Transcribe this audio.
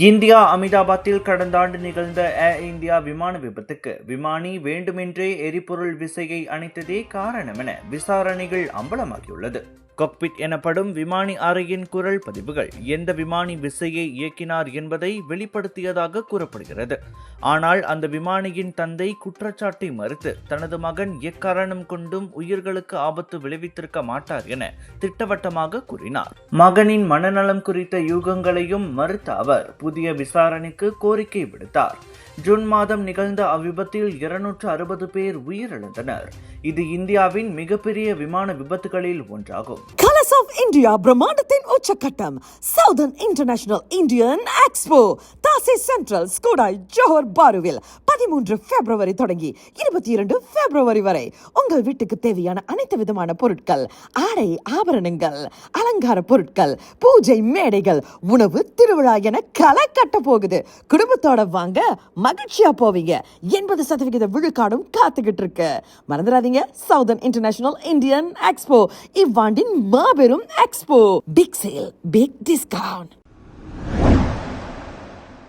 India அமிதாபாத்தில் கடந்த ஆண்டு நிகழ்ந்த ஏர் இந்தியா விமான விபத்துக்கு விமானி வேண்டுமென்றே எரிபொருள் விசையை அணைத்ததே காரணம் என விசாரணைகள் அம்பலமாகியுள்ளது. காக்பிட் எனப்படும் விமானி அறையின் குரல் பதிவுகள் எந்த விமானி விசையை இயக்கினார் என்பதை வெளிப்படுத்தியதாக கூறப்படுகிறது. ஆனால் அந்த விமானியின் தந்தை குற்றச்சாட்டை மறுத்து தனது மகன் எக்காரணம் கொண்டும் உயிர்களுக்கு ஆபத்து விளைவித்திருக்க மாட்டார் என திட்டவட்டமாக கூறினார். மகனின் மனநலம் குறித்த யூகங்களையும் மறுத்த அவர் புதிய விசாரணைக்கு கோரிக்கை விடுத்தார். ஜூன் மாதம் நிகழ்ந்த அவ்விபத்தில் 260 பேர் உயிரிழந்தனர். இது இந்தியாவின் மிகப்பெரிய விமான விபத்துகளில் ஒன்றாகும். கலர்ஸ் ஆஃப் இந்தியா பிரம்மாண்டத்தின் உச்சக்கட்டம் சவுதர்ன் இன்டர்நேஷனல் இந்தியன் எக்ஸ்போ தாசி சென்ட்ரல் ஸ்கூடாய் ஜோஹர் பாருவில் 13 பிப்ரவரி தொடங்கி 22 பிப்ரவரி வரை உங்கள் வீட்டுக்கு தேவையான அனைத்து விதமான பொருட்கள், ஆடை ஆபரணங்கள், அலங்கார பொருட்கள், பூஜை மேடைகள், உணவு திருவிழா என களை கட்ட போகுது. குடும்பத்தோட வாங்க, மகிழ்ச்சியா போவீங்க. 80% விழுக்காடும் காத்துக்கிட்டு இருக்கு. மறந்துடாதீங்க, சவுதர்ன் இன்டர்நேஷனல் இந்தியன் எக்ஸ்போ இவ்வாண்டின் மாபெரும் expo. Big sale, big discount.